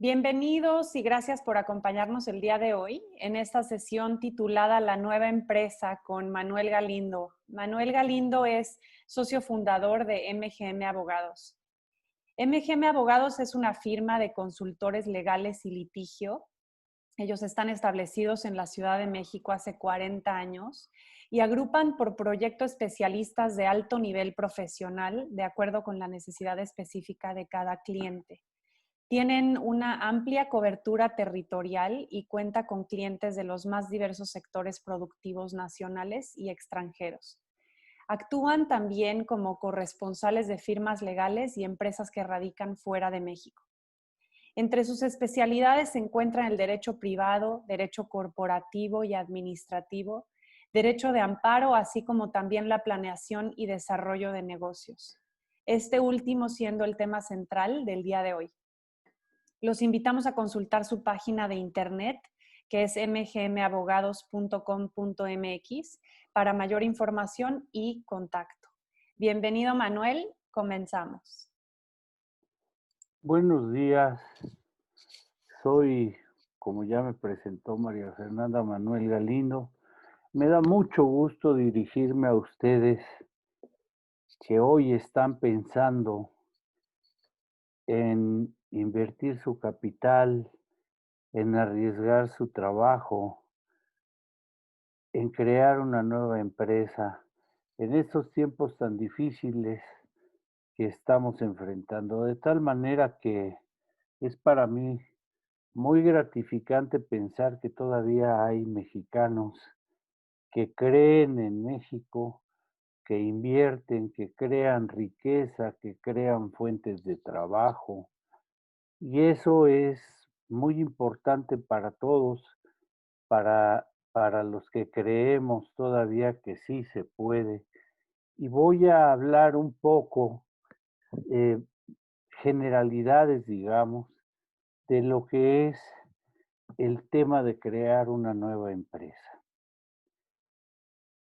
Bienvenidos y gracias por acompañarnos el día de hoy en esta sesión titulada La nueva empresa con Manuel Galindo. Manuel Galindo es socio fundador de MGM Abogados. MGM Abogados es una firma de consultores legales y litigio. Ellos están establecidos en la Ciudad de México hace 40 años y agrupan por proyecto especialistas de alto nivel profesional de acuerdo con la necesidad específica de cada cliente. Tienen una amplia cobertura territorial y cuenta con clientes de los más diversos sectores productivos nacionales y extranjeros. Actúan también como corresponsales de firmas legales y empresas que radican fuera de México. Entre sus especialidades se encuentran el derecho privado, derecho corporativo y administrativo, derecho de amparo, así como también la planeación y desarrollo de negocios. Este último siendo el tema central del día de hoy. Los invitamos a consultar su página de internet, que es mgmabogados.com.mx, para mayor información y contacto. Bienvenido, Manuel. Comenzamos. Buenos días, soy, como ya me presentó María Fernanda, Manuel Galindo. Me da mucho gusto dirigirme a ustedes que hoy están pensando en invertir su capital, en arriesgar su trabajo, en crear una nueva empresa, en estos tiempos tan difíciles que estamos enfrentando, de tal manera que es para mí muy gratificante pensar que todavía hay mexicanos que creen en México, que invierten, que crean riqueza, que crean fuentes de trabajo. Y eso es muy importante para todos, para los que creemos todavía que sí se puede. Y voy a hablar un poco, eh, generalidades, digamos, de lo que es el tema de crear una nueva empresa.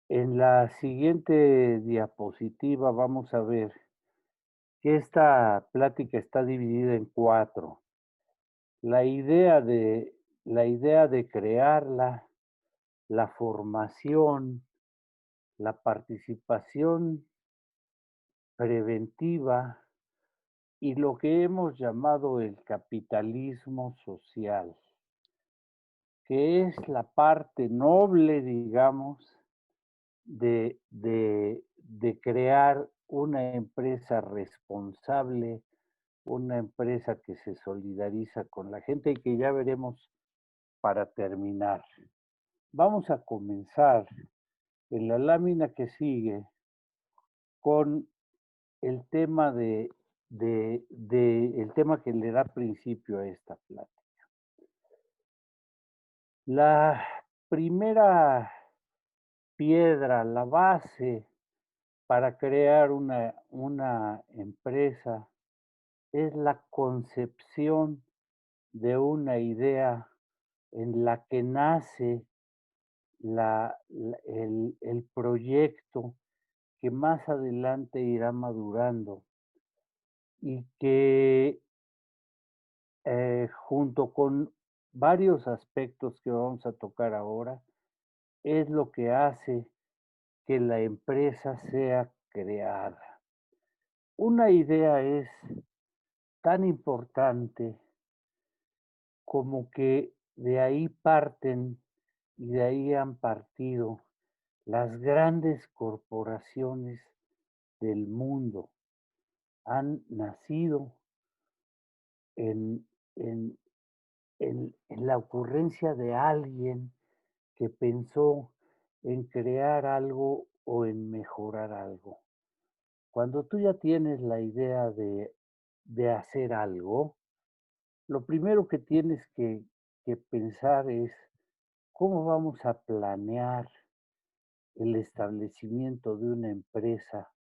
En la siguiente diapositiva vamos a ver que esta plática está dividida en cuatro. La idea de, la idea de crearla, la formación, la participación preventiva y lo que hemos llamado el capitalismo social, que es la parte noble, digamos, de crear una empresa responsable, una empresa que se solidariza con la gente y que ya veremos para terminar. Vamos a comenzar en la lámina que sigue con el tema el tema que le da principio a esta plática. La primera piedra, la base para crear una empresa es la concepción de una idea en la que nace el proyecto que más adelante irá madurando y que junto con varios aspectos que vamos a tocar ahora, es lo que hace que la empresa sea creada. Una idea es tan importante como que de ahí parten y de ahí han partido las grandes corporaciones del mundo. Han nacido en, en, en la ocurrencia de alguien que pensó en crear algo o en mejorar algo. Cuando tú ya tienes la idea de hacer algo, lo primero que tienes que pensar es cómo vamos a planear el establecimiento de una empresa,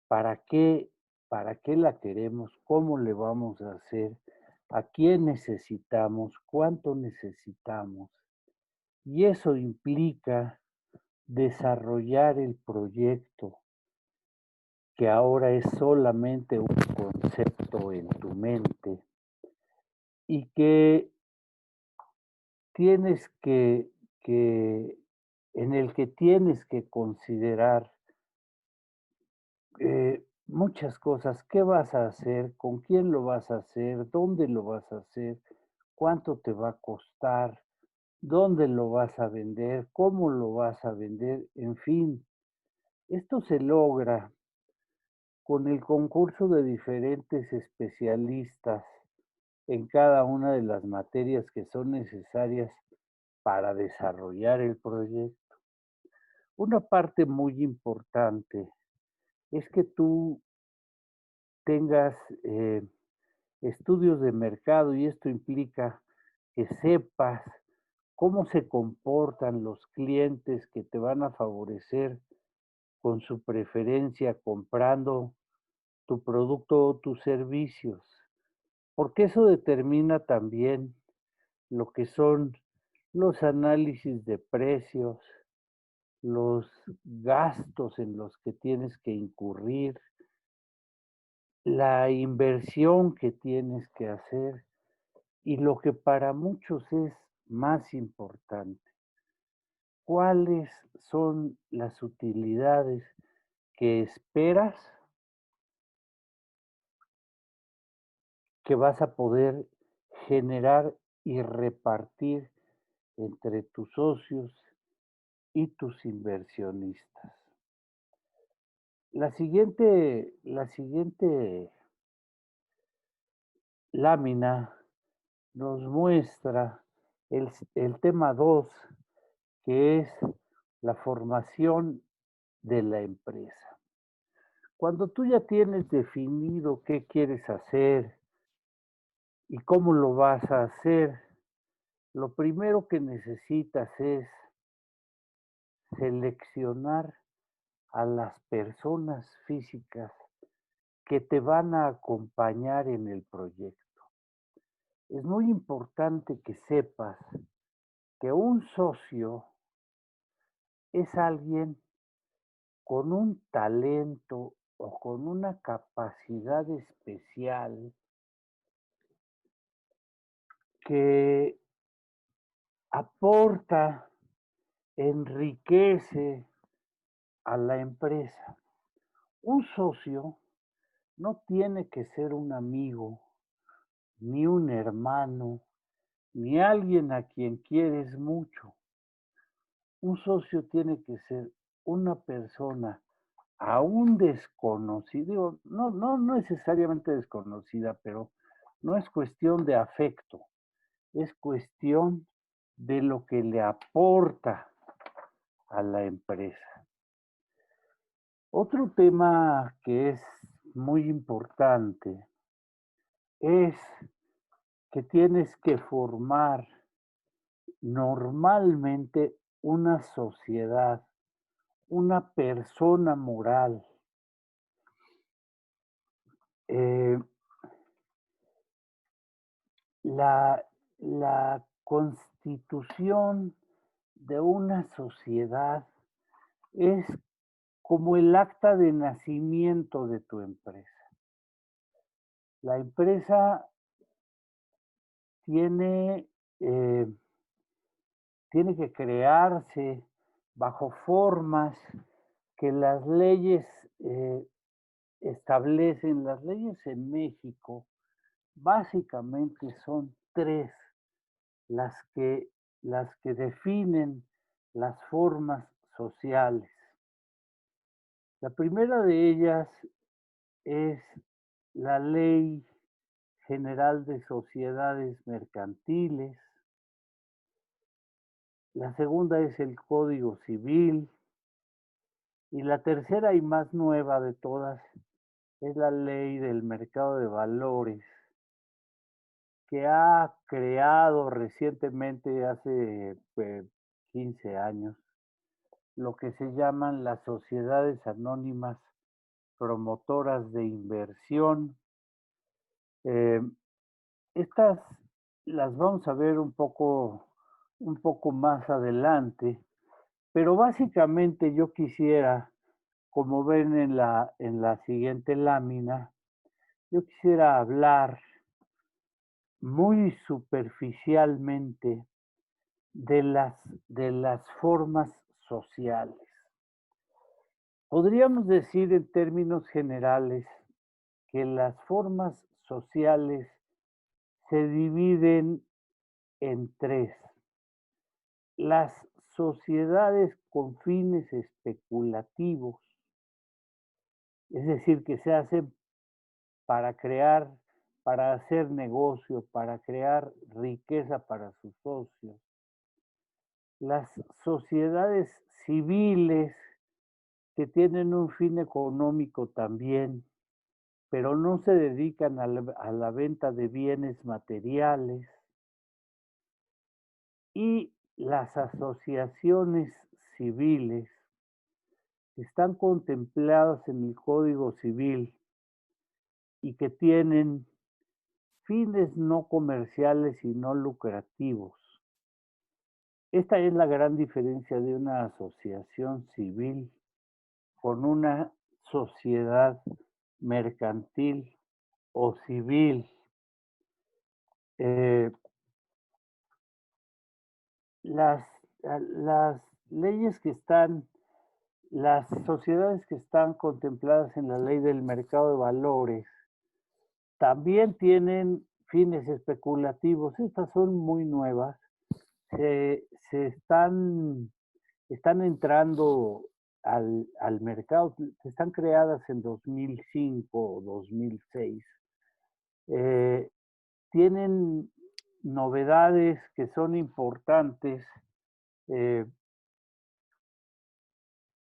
para qué, para qué la queremos, cómo le vamos a hacer, a quién necesitamos, cuánto necesitamos. Y eso implica desarrollar el proyecto, que ahora es solamente un concepto en tu mente, y que tienes que en el que tienes que considerar, muchas cosas. ¿Qué vas a hacer? ¿Con quién lo vas a hacer? ¿Dónde lo vas a hacer? ¿Cuánto te va a costar? ¿Dónde lo vas a vender? ¿Cómo lo vas a vender? En fin, esto se logra con el concurso de diferentes especialistas en cada una de las materias que son necesarias para desarrollar el proyecto. Una parte muy importante es que tú tengas estudios de mercado y esto implica que sepas cómo se comportan los clientes que te van a favorecer con su preferencia comprando tu producto o tus servicios, porque eso determina también lo que son los análisis de precios, los gastos en los que tienes que incurrir, la inversión que tienes que hacer y lo que para muchos es más importante, ¿cuáles son las utilidades que esperas que vas a poder generar y repartir entre tus socios y tus inversionistas? La siguiente lámina nos muestra el tema 2, que es la formación de la empresa. Cuando tú ya tienes definido qué quieres hacer y cómo lo vas a hacer, lo primero que necesitas es seleccionar a las personas físicas que te van a acompañar en el proyecto. Es muy importante que sepas que un socio es alguien con un talento o con una capacidad especial que aporta, enriquece a la empresa. Un socio no tiene que ser un amigo, ni un hermano, ni alguien a quien quieres mucho. Un socio tiene que ser una persona aún desconocida, digo, no necesariamente desconocida, pero no es cuestión de afecto, es cuestión de lo que le aporta a la empresa. Otro tema que es muy importante es que tienes que formar normalmente una sociedad, una persona moral. Eh, la, la constitución de una sociedad es como el acta de nacimiento de tu empresa. La empresa tiene, eh, tiene que crearse bajo formas que las leyes establecen. Las leyes en México básicamente son tres las que, las que definen las formas sociales. La primera de ellas es la Ley General de Sociedades Mercantiles. La segunda es el Código Civil. Y la tercera y más nueva de todas es la Ley del Mercado de Valores, que ha creado recientemente, hace 15 años, lo que se llaman las sociedades anónimas promotoras de inversión. Eh, Estas las vamos a ver un poco más adelante, pero básicamente yo quisiera, como ven en la siguiente lámina, yo quisiera hablar muy superficialmente de las formas sociales. Podríamos decir en términos generales que las formas sociales se dividen en tres: las sociedades con fines especulativos, es decir, que se hacen para crear, para hacer negocio, para crear riqueza para sus socios; las sociedades civiles, que tienen un fin económico también, pero no se dedican a la venta de bienes materiales; y las asociaciones civiles, que están contempladas en el Código Civil y que tienen fines no comerciales y no lucrativos. Esta es la gran diferencia de una asociación civil con una sociedad mercantil o civil. Eh, las, las leyes que están, las sociedades que están contempladas en la ley del mercado de valores también tienen fines especulativos. Estas son muy nuevas. Se están entrando al mercado, están creadas en 2005 o 2006. Eh, Tienen novedades que son importantes, eh,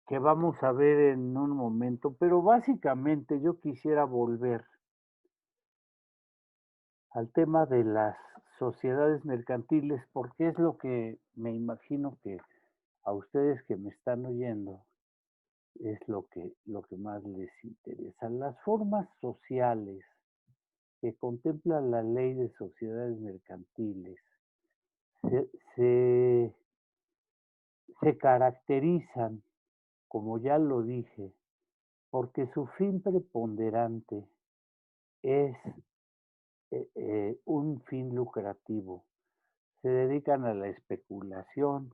que vamos a ver en un momento, pero básicamente yo quisiera volver al tema de las sociedades mercantiles, porque es lo que me imagino que a ustedes que me están oyendo es lo que más les interesa. Las formas sociales que contempla la ley de sociedades mercantiles se, se, se caracterizan, como ya lo dije, porque su fin preponderante es un fin lucrativo. Se dedican a la especulación,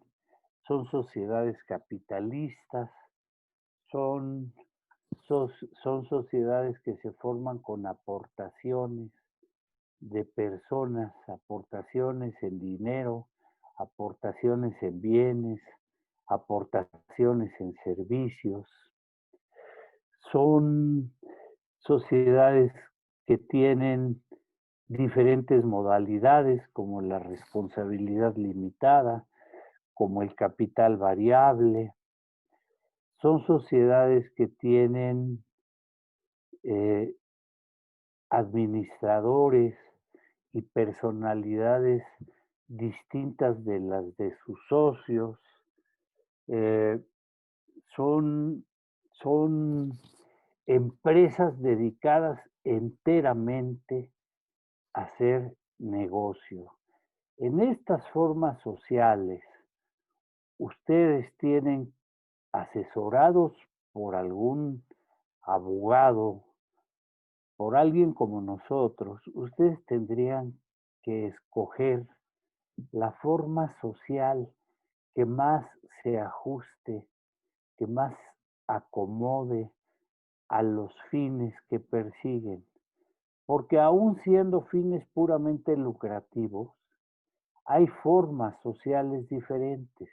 son sociedades capitalistas, son, son sociedades que se forman con aportaciones de personas, aportaciones en dinero, aportaciones en bienes, aportaciones en servicios. Son sociedades que tienen diferentes modalidades, como la responsabilidad limitada, como el capital variable. Son sociedades que tienen eh, administradores y personalidades distintas de las de sus socios. Eh, son, son empresas dedicadas enteramente a hacer negocio. En estas formas sociales, ustedes tienen, asesorados por algún abogado, por alguien como nosotros, ustedes tendrían que escoger la forma social que más se ajuste, que más acomode a los fines que persiguen. Porque aún siendo fines puramente lucrativos, hay formas sociales diferentes.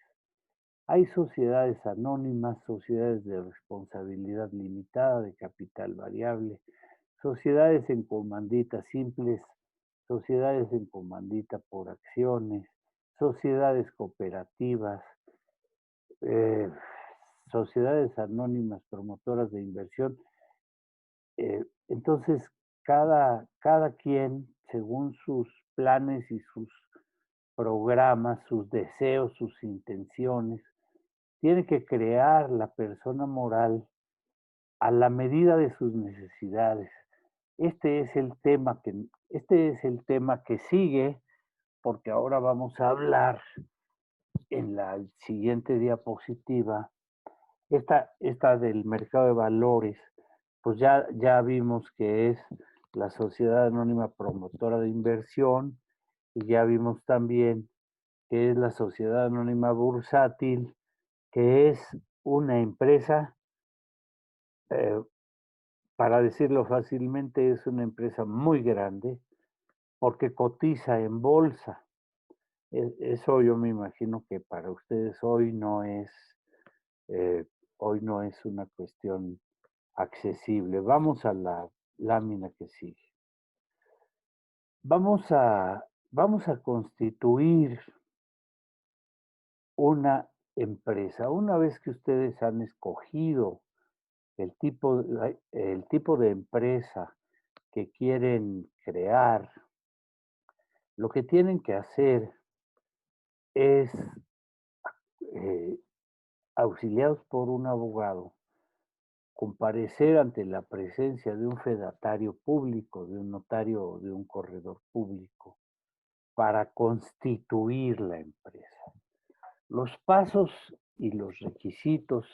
Hay sociedades anónimas, sociedades de responsabilidad limitada, de capital variable, sociedades en comandita simples, sociedades en comandita por acciones, sociedades cooperativas, eh, sociedades anónimas promotoras de inversión. Entonces, cada quien, según sus planes y sus programas, sus deseos, sus intenciones, tiene que crear la persona moral a la medida de sus necesidades. Este es el tema que sigue, porque ahora vamos a hablar en la siguiente diapositiva, esta del mercado de valores. Pues ya vimos que es la Sociedad Anónima Promotora de Inversión, y ya vimos también que es la Sociedad Anónima Bursátil, que es una empresa, eh, para decirlo fácilmente, es una empresa muy grande porque cotiza en bolsa. Eso yo me imagino que para ustedes eh, hoy no es una cuestión accesible. Vamos a la lámina que sigue. Vamos a, vamos a constituir una empresa. Una vez que ustedes han escogido el tipo de empresa que quieren crear, lo que tienen que hacer es, eh, auxiliados por un abogado, comparecer ante la presencia de un fedatario público, de un notario o de un corredor público, para constituir la empresa. Los pasos y los requisitos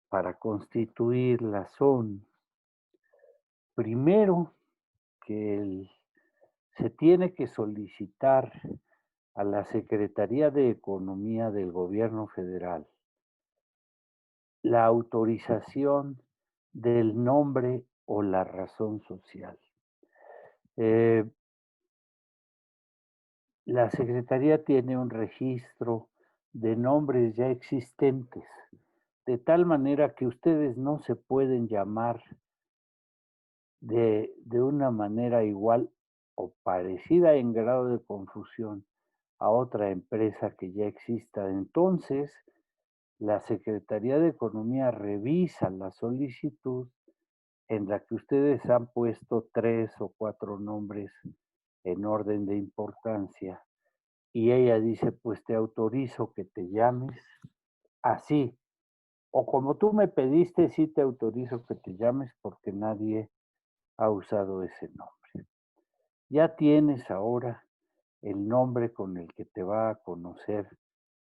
para constituirla son, primero, que se tiene que solicitar a la Secretaría de Economía del Gobierno Federal la autorización del nombre o la razón social. Eh, la Secretaría tiene un registro de nombres ya existentes, de tal manera que ustedes no se pueden llamar de una manera igual o parecida en grado de confusión a otra empresa que ya exista. Entonces, la Secretaría de Economía revisa la solicitud en la que ustedes han puesto 3 o 4 nombres en orden de importancia, y ella dice, pues te autorizo que te llames así, o como tú me pediste, sí te autorizo que te llames porque nadie ha usado ese nombre. Ya tienes ahora el nombre con el que te va a conocer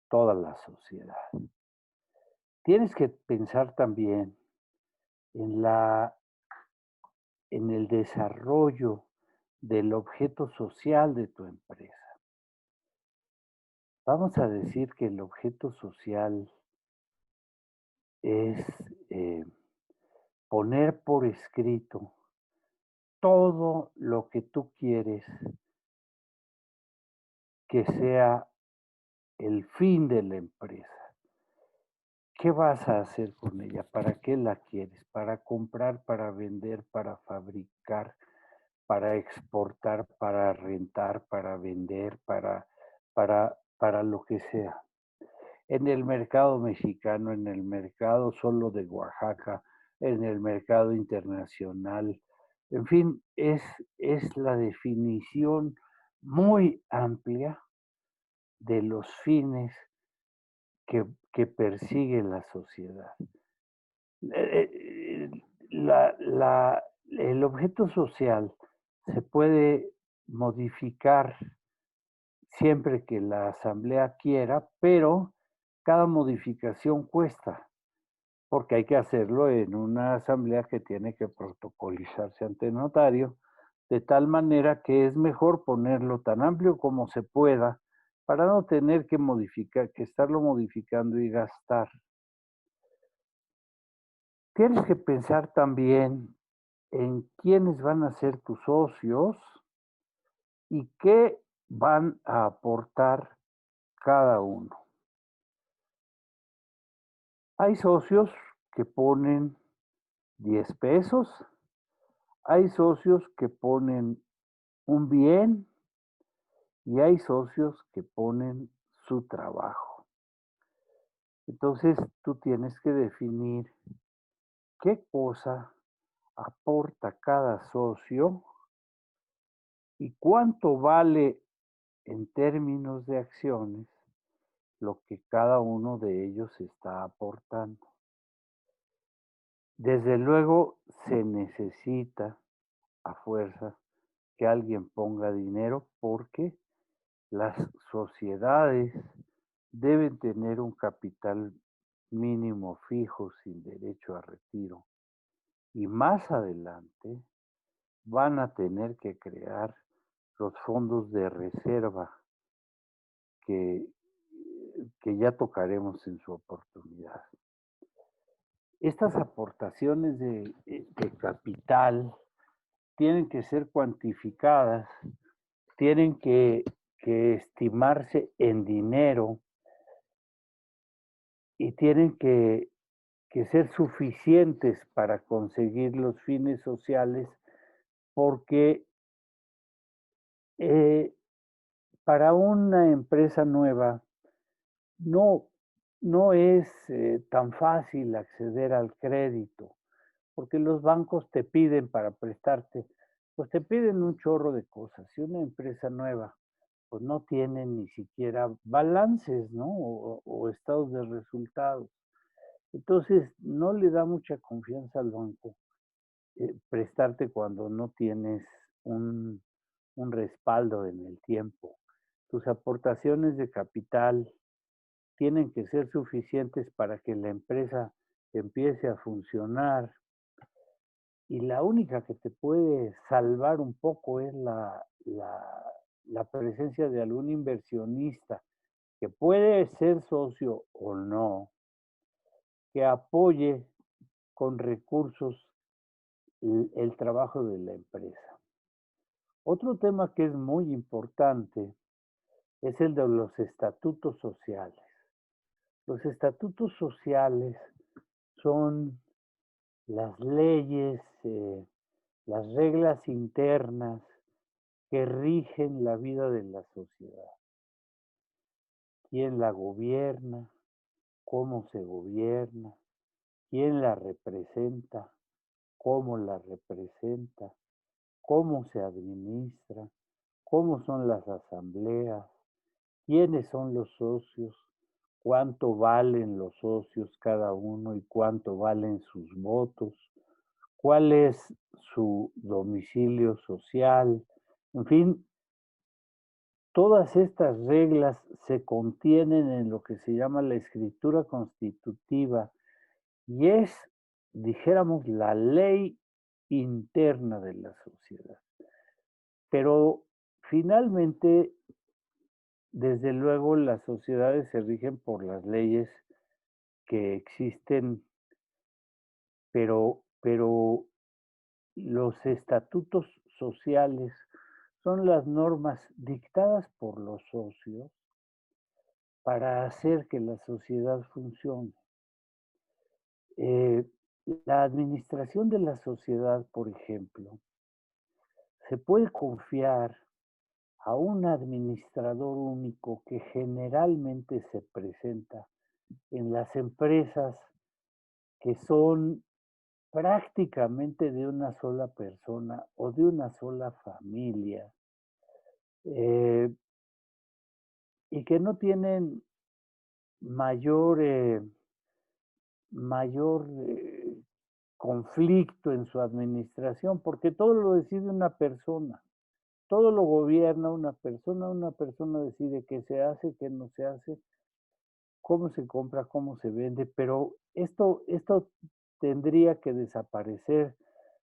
toda la sociedad. Tienes que pensar también en en el desarrollo del objeto social de tu empresa. Vamos a decir que el objeto social es, eh, poner por escrito todo lo que tú quieres que sea el fin de la empresa. ¿Qué vas a hacer con ella? ¿Para qué la quieres? ¿Para comprar, para vender, para fabricar, para exportar, para rentar, para vender, para lo que sea? En el mercado mexicano, en el mercado solo de Oaxaca, en el mercado internacional. En fin, es la definición muy amplia de los fines que persigue la sociedad. Eh, el objeto social se puede modificar siempre que la asamblea quiera, pero cada modificación cuesta, porque hay que hacerlo en una asamblea que tiene que protocolizarse ante notario, de tal manera que es mejor ponerlo tan amplio como se pueda para no tener que modificar, que estarlo modificando y gastar. Tienes que pensar también en quiénes van a ser tus socios y qué van a aportar cada uno. Hay socios que ponen 10 pesos, hay socios que ponen un bien y hay socios que ponen su trabajo. Entonces tú tienes que definir qué cosa aporta cada socio y cuánto vale en términos de acciones lo que cada uno de ellos está aportando. Desde luego se necesita a fuerza que alguien ponga dinero porque las sociedades deben tener un capital mínimo fijo sin derecho a retiro. Y más adelante van a tener que crear los fondos de reserva que, que ya tocaremos en su oportunidad. Estas aportaciones de capital tienen que ser cuantificadas, tienen que estimarse en dinero y tienen que ser suficientes para conseguir los fines sociales, porque eh, para una empresa nueva no, no es tan fácil acceder al crédito, porque los bancos te piden para prestarte, pues te piden un chorro de cosas. Si una empresa nueva, pues no tiene ni siquiera balances, ¿no? O estados de resultados. Entonces, no le da mucha confianza al banco prestarte cuando no tienes un, un respaldo en el tiempo. Tus aportaciones de capital tienen que ser suficientes para que la empresa empiece a funcionar y la única que te puede salvar un poco es la presencia de algún inversionista que puede ser socio o no, que apoye con recursos el trabajo de la empresa. Otro tema que es muy importante es el de los estatutos sociales. Los estatutos sociales son las leyes, las reglas internas que rigen la vida de la sociedad. ¿Quién la gobierna? ¿Cómo se gobierna? ¿Quién la representa? ¿Cómo la representa? ¿Cómo se administra? ¿Cómo son las asambleas? ¿Quiénes son los socios? ¿Cuánto valen los socios cada uno y cuánto valen sus votos? ¿Cuál es su domicilio social? En fin, todas estas reglas se contienen en lo que se llama la escritura constitutiva y es, dijéramos, la ley interna de la sociedad. Pero finalmente, desde luego, las sociedades se rigen por las leyes que existen, pero los estatutos sociales son las normas dictadas por los socios para hacer que la sociedad funcione. Eh, la administración de la sociedad, por ejemplo, se puede confiar a un administrador único que generalmente se presenta en las empresas que son prácticamente de una sola persona o de una sola familia, eh, y que no tienen mayor, mayor conflicto en su administración, porque todo lo decide una persona, todo lo gobierna una persona decide qué se hace, qué no se hace, cómo se compra, cómo se vende, pero esto tendría que desaparecer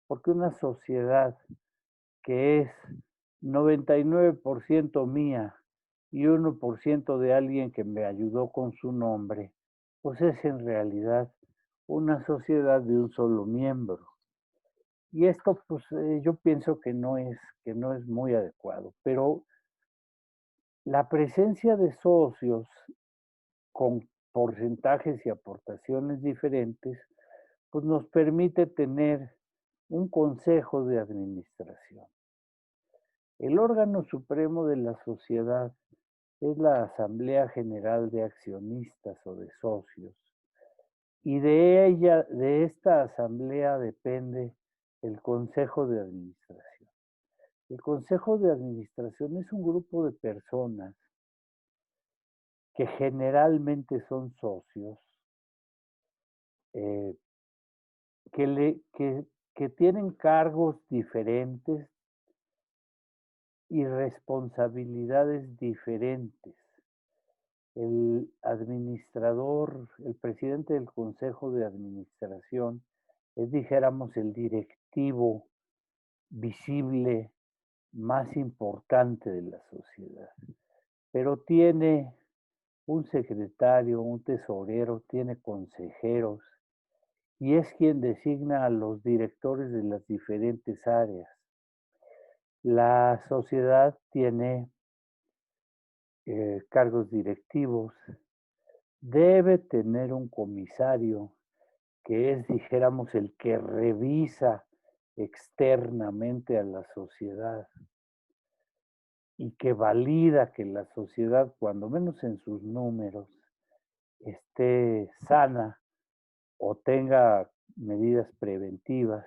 porque una sociedad que es 99% mía y 1% de alguien que me ayudó con su nombre, pues es en realidad una sociedad de un solo miembro. Y esto, pues yo pienso que no es muy adecuado, pero la presencia de socios con porcentajes y aportaciones diferentes, pues nos permite tener un consejo de administración. El órgano supremo de la sociedad es la Asamblea General de Accionistas o de Socios, y de ella, de esta asamblea depende el Consejo de Administración. El Consejo de Administración es un grupo de personas que generalmente son socios, eh, que, que tienen cargos diferentes y responsabilidades diferentes. El administrador, el presidente del Consejo de Administración, es, dijéramos, el directivo visible, más importante de la sociedad, pero tiene un secretario, un tesorero, tiene consejeros y es quien designa a los directores de las diferentes áreas. La sociedad tiene cargos directivos, debe tener un comisario que es, dijéramos, el que revisa externamente a la sociedad y que valida que la sociedad, cuando menos en sus números, esté sana o tenga medidas preventivas.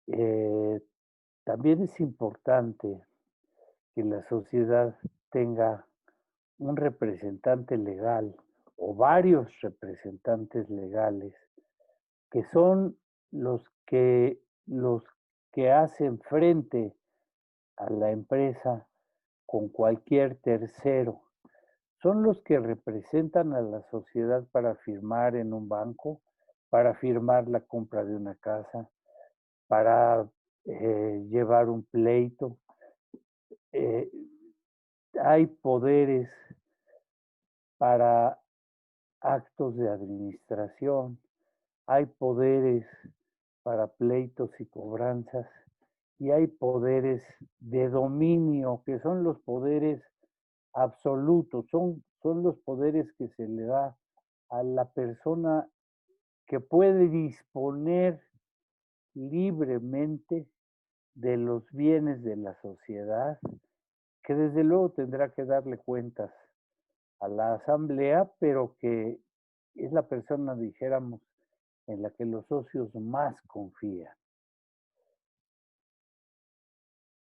Eh, También es importante que la sociedad tenga un representante legal o varios representantes legales que son los que hacen frente a la empresa con cualquier tercero. Son los que representan a la sociedad para firmar en un banco, para firmar la compra de una casa, para llevar un pleito. Eh, Hay poderes para actos de administración, hay poderes para pleitos y cobranzas y hay poderes de dominio, que son los poderes absolutos, son los poderes que se le da a la persona que puede disponer libremente de los bienes de la sociedad, que desde luego tendrá que darle cuentas a la asamblea, pero que es la persona, dijéramos, en la que los socios más confían.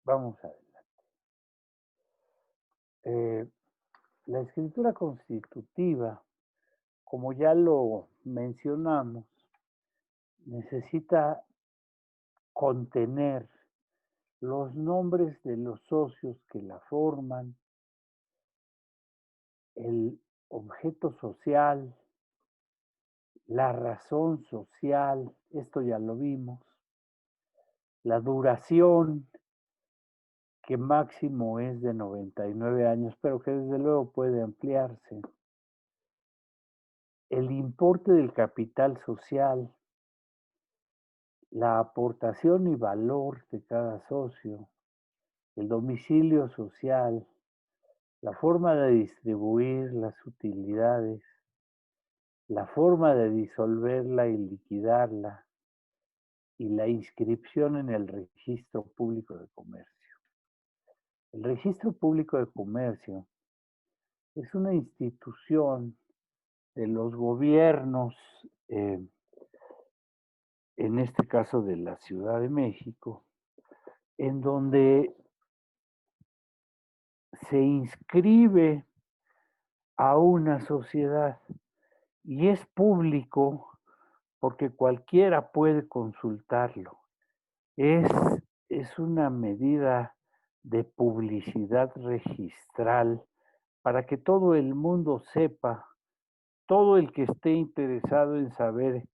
Vamos a ver. Eh, la escritura constitutiva, como ya lo mencionamos, necesita contener los nombres de los socios que la forman, el objeto social, la razón social, esto ya lo vimos, la duración, que máximo es de 99 años, pero que desde luego puede ampliarse, el importe del capital social, la aportación y valor de cada socio, el domicilio social, la forma de distribuir las utilidades, la forma de disolverla y liquidarla, y la inscripción en el registro público de comercio. El registro público de comercio es una institución de los gobiernos, eh, en este caso de la Ciudad de México, en donde se inscribe a una sociedad y es público porque cualquiera puede consultarlo. Es, es una medida de publicidad registral para que todo el mundo sepa, todo el que esté interesado en saber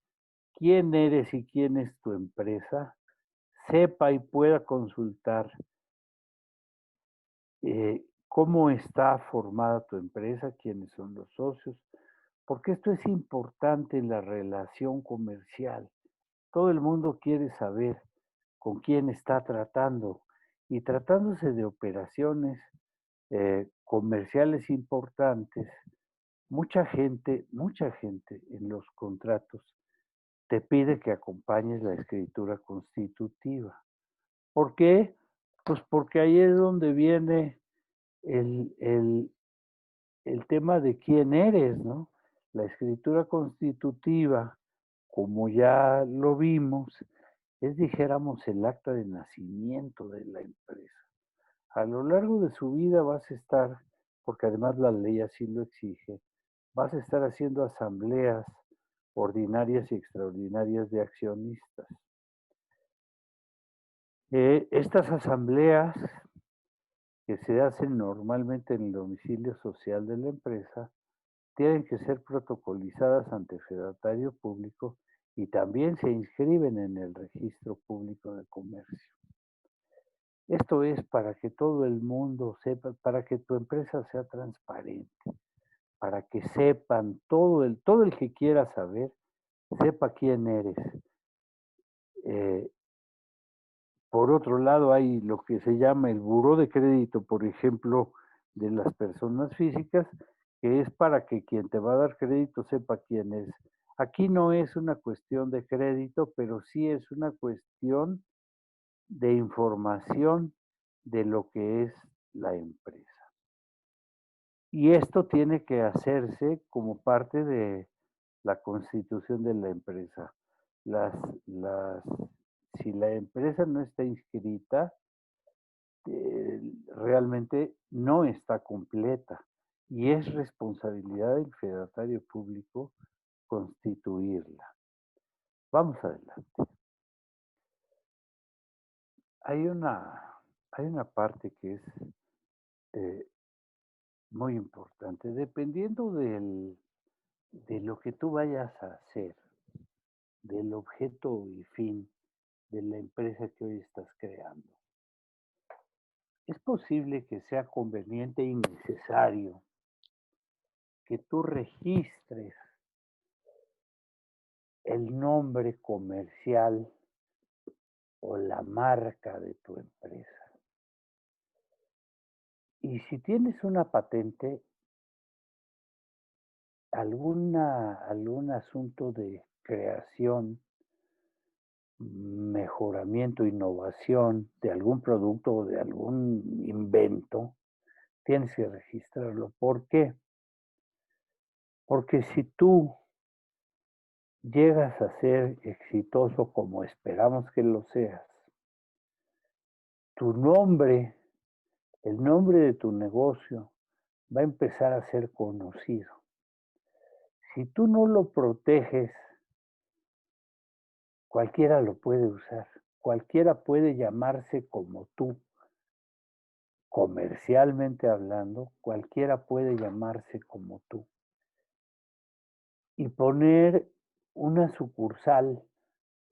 quién eres y quién es tu empresa, sepa y pueda consultar cómo está formada tu empresa, quiénes son los socios, porque esto es importante en la relación comercial. Todo el mundo quiere saber con quién está tratando y tratándose de operaciones comerciales importantes, mucha gente en los contratos te pide que acompañes la escritura constitutiva. ¿Por qué? Pues porque ahí es donde viene el, el, el tema de quién eres, ¿no? La escritura constitutiva, como ya lo vimos, es, dijéramos, el acta de nacimiento de la empresa. A lo largo de su vida vas a estar, porque además la ley así lo exige, vas a estar haciendo asambleas ordinarias y extraordinarias de accionistas. Estas asambleas que se hacen normalmente en el domicilio social de la empresa tienen que ser protocolizadas ante fedatario público y también se inscriben en el Registro Público de Comercio. Esto es para que todo el mundo sepa, para que tu empresa sea transparente, para que sepan todo el que quiera saber, sepa quién eres. Eh, por otro lado, hay lo que se llama el buró de crédito, por ejemplo, de las personas físicas, que es para que quien te va a dar crédito sepa quién es. Aquí no es una cuestión de crédito, pero sí es una cuestión de información de lo que es la empresa. Y esto tiene que hacerse como parte de la constitución de la empresa. Las, las, si la empresa no está inscrita, realmente no está completa y es responsabilidad del fedatario público constituirla. Vamos adelante. Hay una parte que es eh, muy importante. Dependiendo de lo que tú vayas a hacer, del objeto y fin de la empresa que hoy estás creando, es posible que sea conveniente y necesario que tú registres el nombre comercial o la marca de tu empresa. Y si tienes una patente, algún asunto de creación, mejoramiento, innovación de algún producto o de algún invento, tienes que registrarlo. ¿Por qué? Porque si tú llegas a ser exitoso como esperamos que lo seas, tu nombre, el nombre de tu negocio va a empezar a ser conocido. Si tú no lo proteges, cualquiera lo puede usar, cualquiera puede llamarse como tú. Comercialmente hablando, cualquiera puede llamarse como tú. Y poner una sucursal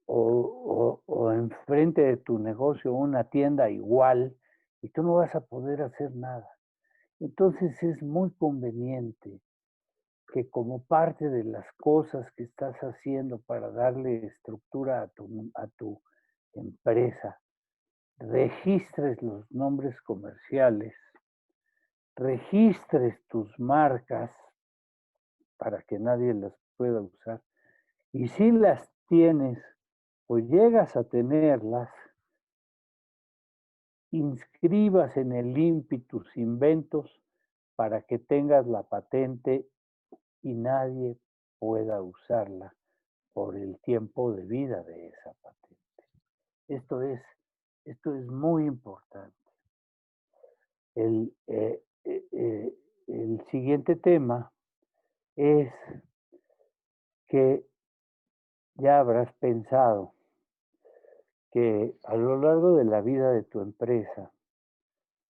o enfrente de tu negocio una tienda igual y tú no vas a poder hacer nada. Entonces es muy conveniente que como parte de las cosas que estás haciendo para darle estructura a tu empresa, registres los nombres comerciales, registres tus marcas para que nadie las pueda usar. Y si las tienes o llegas a tenerlas, inscribas en el INPI tus inventos para que tengas la patente y nadie pueda usarla por el tiempo de vida de esa patente. Esto es, esto es muy importante. El, eh, eh, eh, el siguiente tema es que ya habrás pensado que a lo largo de la vida de tu empresa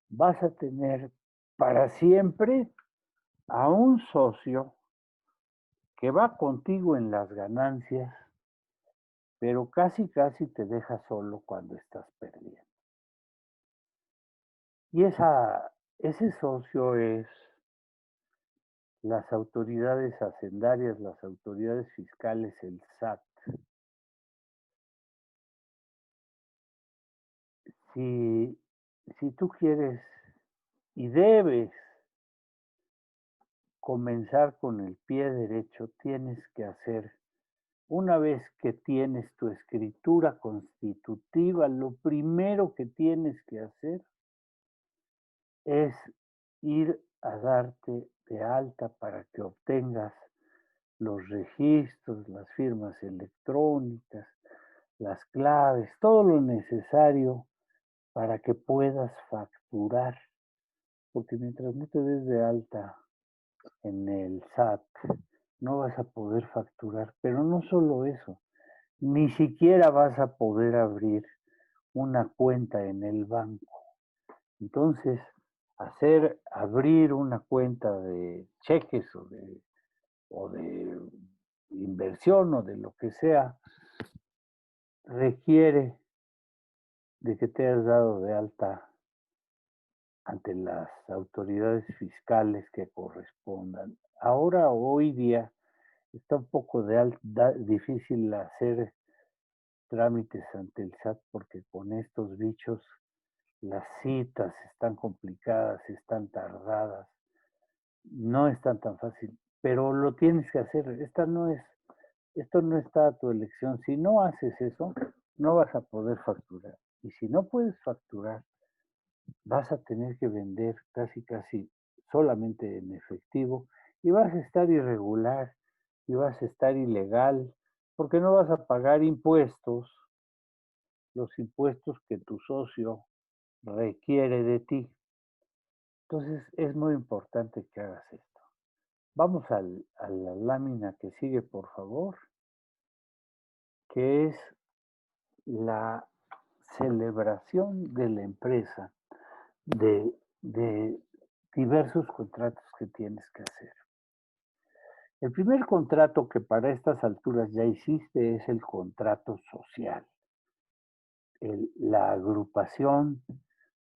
vas a tener para siempre a un socio que va contigo en las ganancias, pero casi te deja solo cuando estás perdiendo. Y ese socio es las autoridades hacendarias, las autoridades fiscales, el SAT. Si, si tú quieres y debes comenzar con el pie derecho, tienes que hacer, una vez que tienes tu escritura constitutiva, lo primero que tienes que hacer es ir a darte de alta para que obtengas los registros, las firmas electrónicas, las claves, todo lo necesario para que puedas facturar. Porque mientras no te des de alta en el SAT, no vas a poder facturar. Pero no solo eso, ni siquiera vas a poder abrir una cuenta en el banco. Entonces, abrir una cuenta de cheques o de inversión o de lo que sea, requiere de que te hayas dado de alta ante las autoridades fiscales que correspondan. Ahora, hoy día, está un poco difícil hacer trámites ante el SAT porque con estos bichos las citas están complicadas, están tardadas, no es tan fácil, pero lo tienes que hacer. Esto no está a tu elección. Si no haces eso, no vas a poder facturar. Y si no puedes facturar, vas a tener que vender casi solamente en efectivo y vas a estar irregular y vas a estar ilegal porque no vas a pagar impuestos, los impuestos que tu socio requiere de ti. Entonces es muy importante que hagas esto. Vamos a la lámina que sigue, por favor, que es la celebración de la empresa de diversos contratos que tienes que hacer. El primer contrato que para estas alturas ya hiciste es el contrato social, la agrupación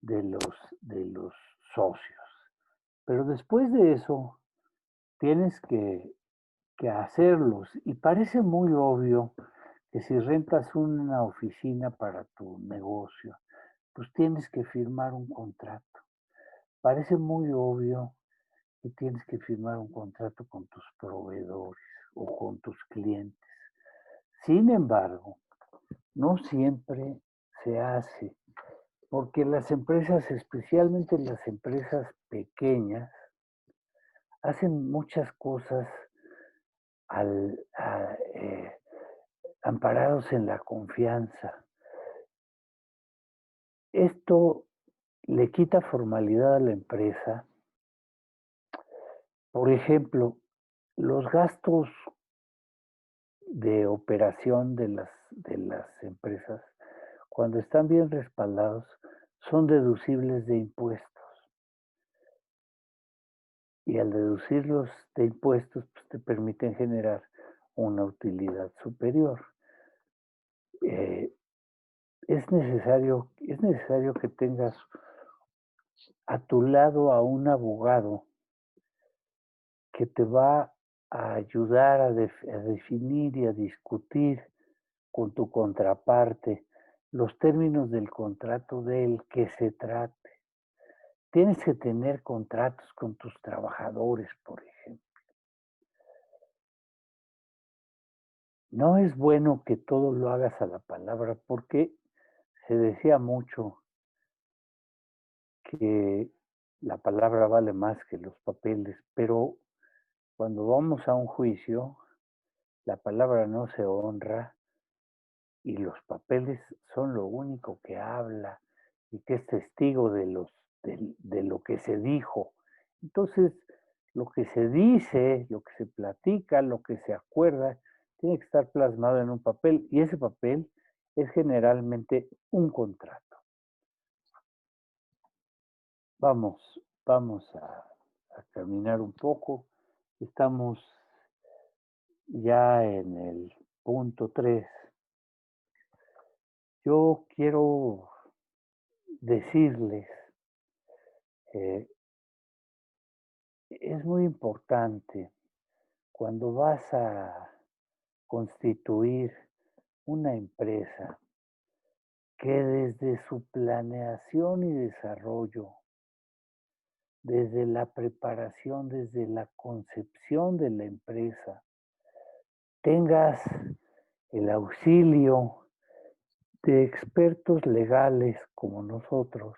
de los socios. Pero después de eso, tienes que hacerlos. Y parece muy obvio que si rentas una oficina para tu negocio, pues tienes que firmar un contrato. Parece muy obvio que tienes que firmar un contrato con tus proveedores o con tus clientes. Sin embargo, no siempre se hace, porque las empresas, especialmente las empresas pequeñas, hacen muchas cosas al, a- amparados en la confianza. Esto le quita formalidad a la empresa. Por ejemplo, los gastos de operación de las empresas, cuando están bien respaldados, son deducibles de impuestos. Y al deducirlos de impuestos, pues te permiten generar una utilidad superior. Eh, es necesario que tengas a tu lado a un abogado que te va a ayudar a definir y a discutir con tu contraparte los términos del contrato del que se trate. Tienes que tener contratos con tus trabajadores, por ejemplo. No es bueno que todo lo hagas a la palabra porque se decía mucho que la palabra vale más que los papeles, pero cuando vamos a un juicio, la palabra no se honra y los papeles son lo único que habla y que es testigo de lo que se dijo. Entonces, lo que se dice, lo que se platica, lo que se acuerda, tiene que estar plasmado en un papel y ese papel es generalmente un contrato. Vamos a caminar un poco. Estamos ya en el punto 3. Yo quiero decirles, eh, es muy importante cuando vas a constituir una empresa que desde su planeación y desarrollo, desde la preparación, desde la concepción de la empresa, tengas el auxilio de expertos legales como nosotros,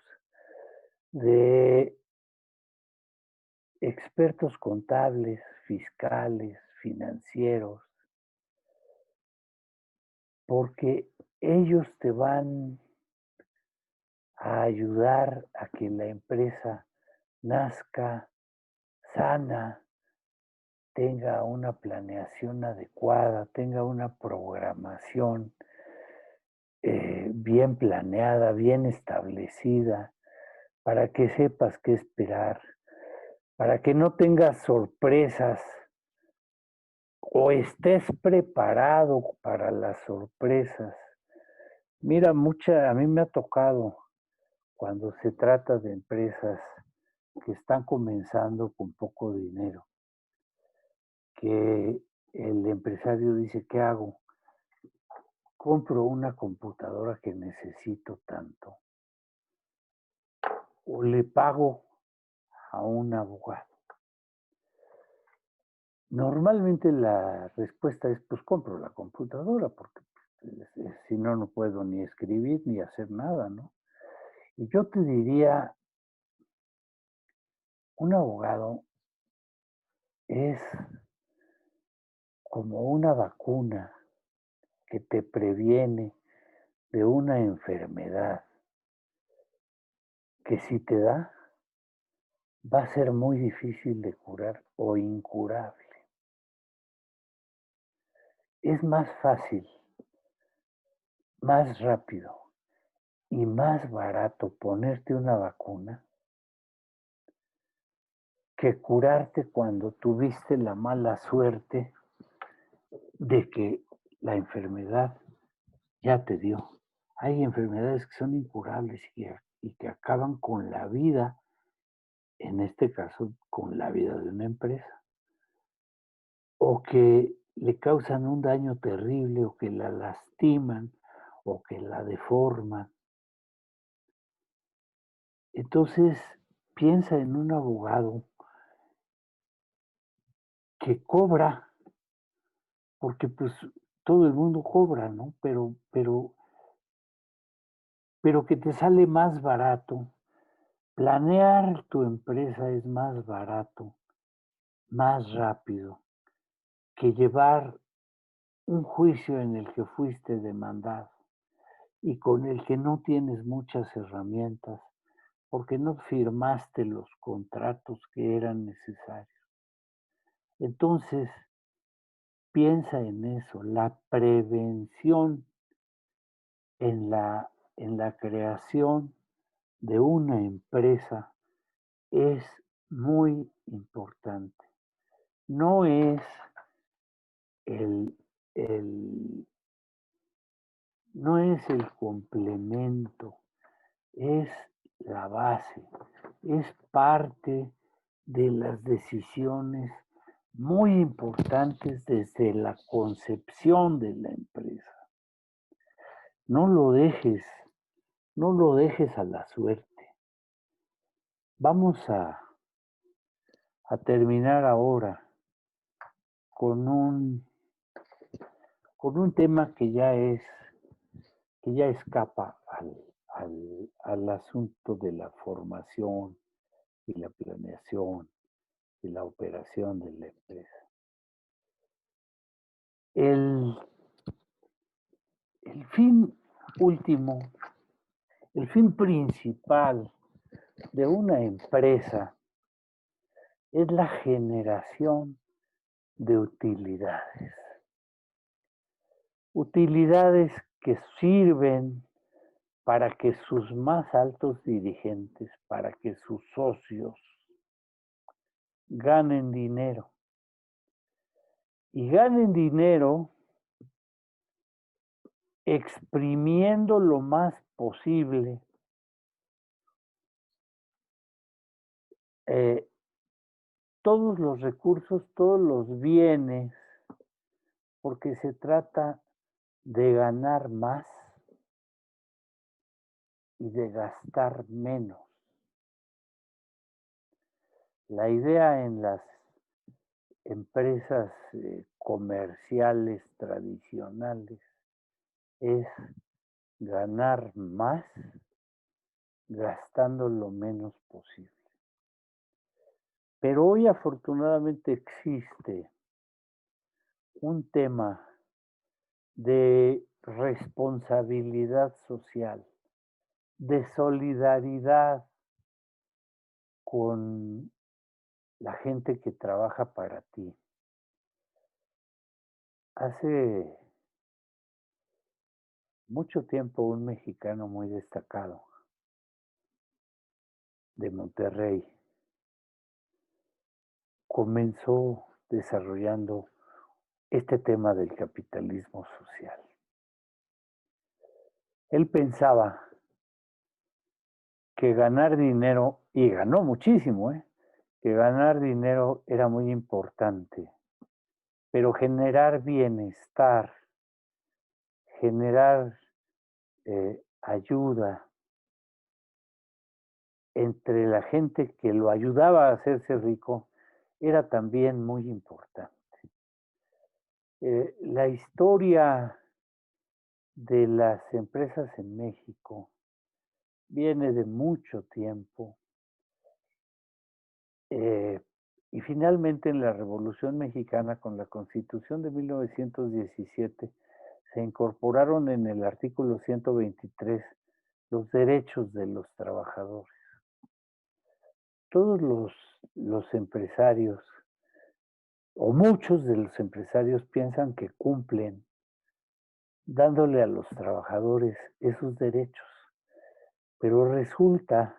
de expertos contables, fiscales, financieros, porque ellos te van a ayudar a que la empresa nazca sana, tenga una planeación adecuada, tenga una programación bien planeada, bien establecida, para que sepas qué esperar, para que no tengas sorpresas o estés preparado para las sorpresas. Mira, a mí me ha tocado cuando se trata de empresas que están comenzando con poco dinero, que el empresario dice, ¿qué hago? Compro una computadora que necesito tanto o le pago a un abogado. Normalmente la respuesta es, pues compro la computadora porque si no, no puedo ni escribir ni hacer nada, ¿no? Y yo te diría, un abogado es como una vacuna que te previene de una enfermedad que si te da, va a ser muy difícil de curar o incurable. Es más fácil, más rápido y más barato ponerte una vacuna que curarte cuando tuviste la mala suerte de que la enfermedad ya te dio. Hay enfermedades que son incurables y que acaban con la vida, en este caso, con la vida de una empresa, o que le causan un daño terrible, o que la lastiman, o que la deforman. Entonces, piensa en un abogado que cobra, porque pues todo el mundo cobra, ¿no? Pero que te sale más barato. Planear tu empresa es más barato, más rápido que llevar un juicio en el que fuiste demandado y con el que no tienes muchas herramientas porque no firmaste los contratos que eran necesarios. Entonces, piensa en eso, la prevención en la creación de una empresa es muy importante. No es el, el, no es el complemento, es la base, es parte de las decisiones muy importantes desde la concepción de la empresa. No lo dejes, no lo dejes a la suerte. Vamos a terminar ahora con con un tema que ya escapa al asunto de la formación y la planeación y la operación de la empresa. El, el fin último, el fin principal de una empresa es la generación de utilidades. Utilidades que sirven para que sus más altos dirigentes, para que sus socios ganen dinero. Y ganen dinero exprimiendo lo más posible eh, todos los recursos, todos los bienes, porque se trata de ganar más y de gastar menos. La idea en las empresas comerciales tradicionales es ganar más gastando lo menos posible. Pero hoy afortunadamente existe un tema de responsabilidad social, de solidaridad con la gente que trabaja para ti. Hace mucho tiempo un mexicano muy destacado de Monterrey comenzó desarrollando este tema del capitalismo social. Él pensaba que ganar dinero, y ganó muchísimo, que ganar dinero era muy importante, pero generar bienestar, generar ayuda entre la gente que lo ayudaba a hacerse rico, era también muy importante. La historia de las empresas en México viene de mucho tiempo. Y finalmente en la Revolución Mexicana, con la Constitución de 1917, se incorporaron en el artículo 123 los derechos de los trabajadores. Todos los empresarios, o muchos de los empresarios, piensan que cumplen dándole a los trabajadores esos derechos, pero resulta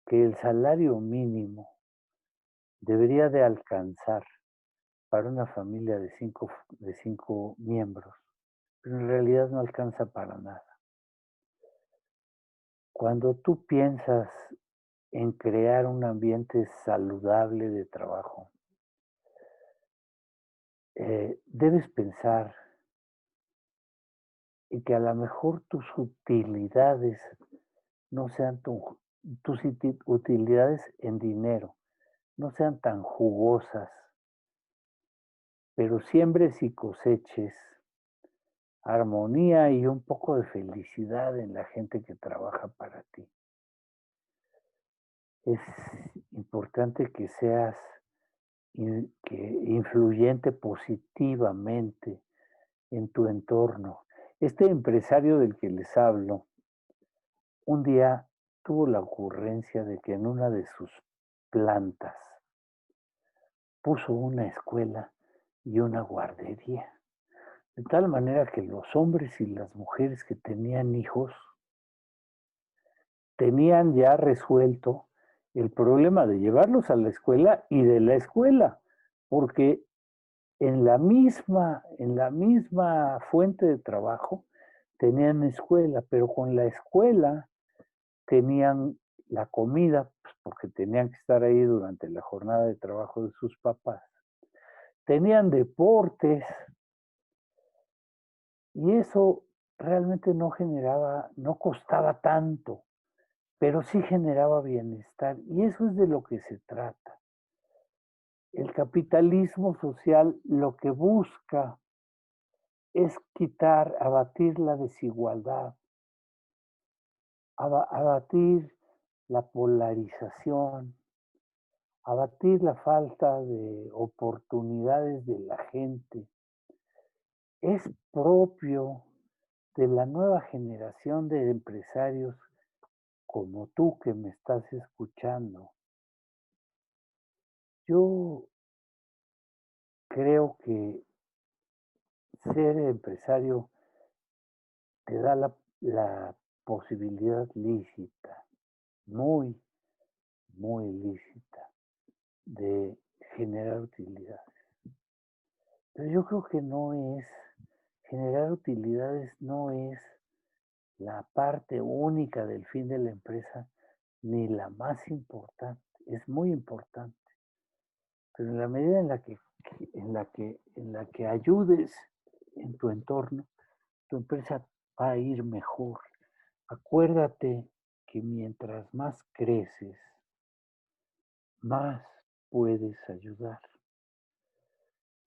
que el salario mínimo debería de alcanzar para una familia de cinco miembros, pero en realidad no alcanza para nada. Cuando tú piensas en crear un ambiente saludable de trabajo, debes pensar en que a lo mejor tus utilidades no sean utilidades en dinero, no sean tan jugosas, pero siembres y coseches armonía y un poco de felicidad en la gente que trabaja para ti. Es importante que seas influyente positivamente en tu entorno. Este empresario del que les hablo, un día tuvo la ocurrencia de que en una de sus plantas puso una escuela y una guardería. De tal manera que los hombres y las mujeres que tenían hijos tenían ya resuelto el problema de llevarlos a la escuela y de la escuela, porque en la misma fuente de trabajo tenían escuela, pero con la escuela tenían la comida, pues, porque tenían que estar ahí durante la jornada de trabajo de sus papás. Tenían deportes y eso realmente no costaba tanto, pero sí generaba bienestar y eso es de lo que se trata. El capitalismo social lo que busca es abatir la desigualdad, abatir la polarización, abatir la falta de oportunidades de la gente. Es propio de la nueva generación de empresarios como tú que me estás escuchando. Yo creo que ser empresario te da la posibilidad lícita, muy, muy lícita, de generar utilidades. Pero yo creo que generar utilidades no es la parte única del fin de la empresa, ni la más importante. Es muy importante, pero en la medida en la que ayudes en tu entorno, tu empresa va a ir mejor. Acuérdate que mientras más creces, más puedes ayudar.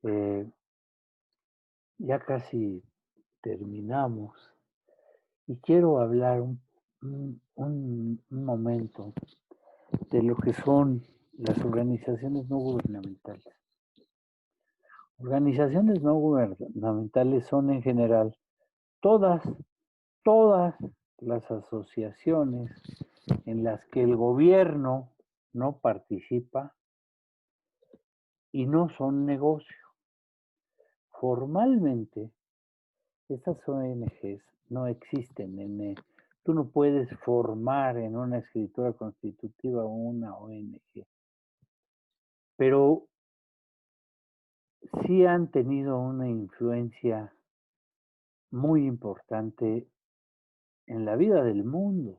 Eh, ya casi terminamos y quiero hablar un momento de lo que son las organizaciones no gubernamentales. Organizaciones no gubernamentales son en general todas, todas las asociaciones en las que el gobierno no participa y no son negocio. Formalmente, estas ONGs no existen. Tú no puedes formar en una escritura constitutiva una ONG, pero sí han tenido una influencia muy importante en la vida del mundo.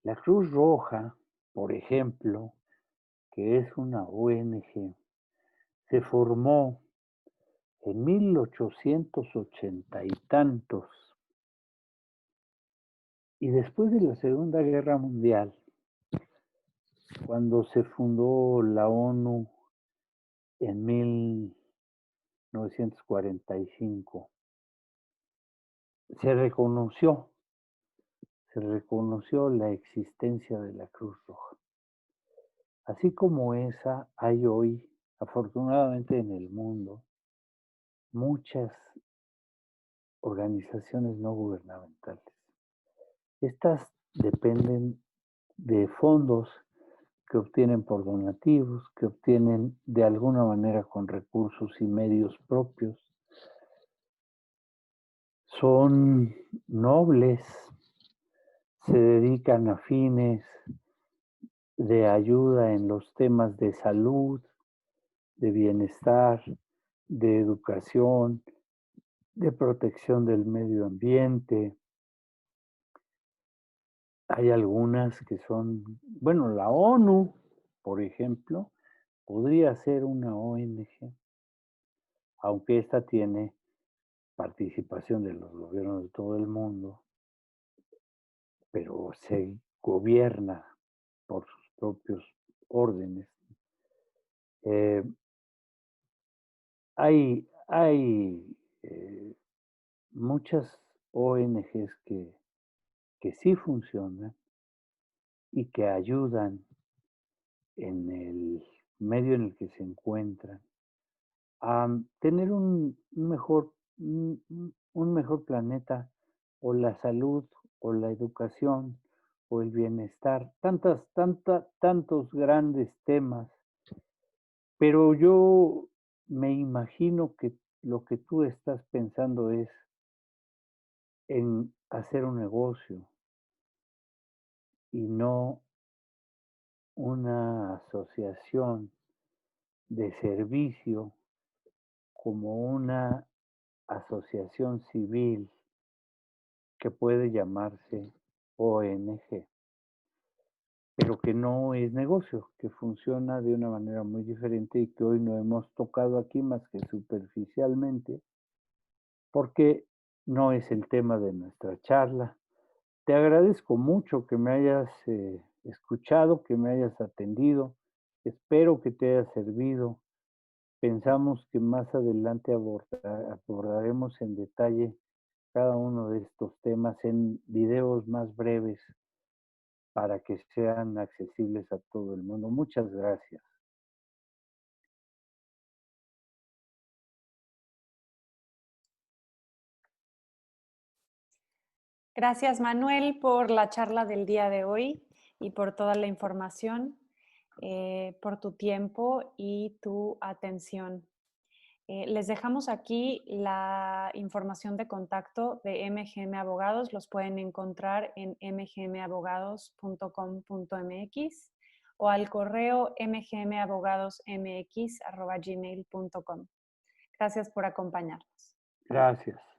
La Cruz Roja, por ejemplo, que es una ONG, se formó en 1880 y tantos, y después de la Segunda Guerra Mundial, cuando se fundó la ONU en 1945, se reconoció, se reconoció la existencia de la Cruz Roja. Así como esa, hay hoy, afortunadamente en el mundo, muchas organizaciones no gubernamentales. Estas dependen de fondos que obtienen por donativos, que obtienen de alguna manera con recursos y medios propios. Son nobles, se dedican a fines de ayuda en los temas de salud, de bienestar, de educación, de protección del medio ambiente. Hay algunas que son, bueno, la ONU, por ejemplo, podría ser una ONG, aunque esta tiene participación de los gobiernos de todo el mundo, pero se gobierna por sus propios órdenes. Eh, hay muchas ONGs que sí funcionan y que ayudan en el medio en el que se encuentran a tener un mejor planeta, o la salud, o la educación, o el bienestar, tantos grandes temas, pero yo me imagino que lo que tú estás pensando es en hacer un negocio y no una asociación de servicio como una asociación civil que puede llamarse ONG, pero que no es negocio, que funciona de una manera muy diferente y que hoy no hemos tocado aquí más que superficialmente, porque no es el tema de nuestra charla. Te agradezco mucho que me hayas escuchado, que me hayas atendido. Espero que te haya servido. Pensamos que más adelante abordaremos en detalle cada uno de estos temas en videos más breves para que sean accesibles a todo el mundo. Muchas gracias. Gracias, Manuel, por la charla del día de hoy y por toda la información, por tu tiempo y tu atención. Les dejamos aquí la información de contacto de MGM Abogados. Los pueden encontrar en mgmabogados.com.mx o al correo mgmabogadosmx@gmail.com. Gracias por acompañarnos. Gracias.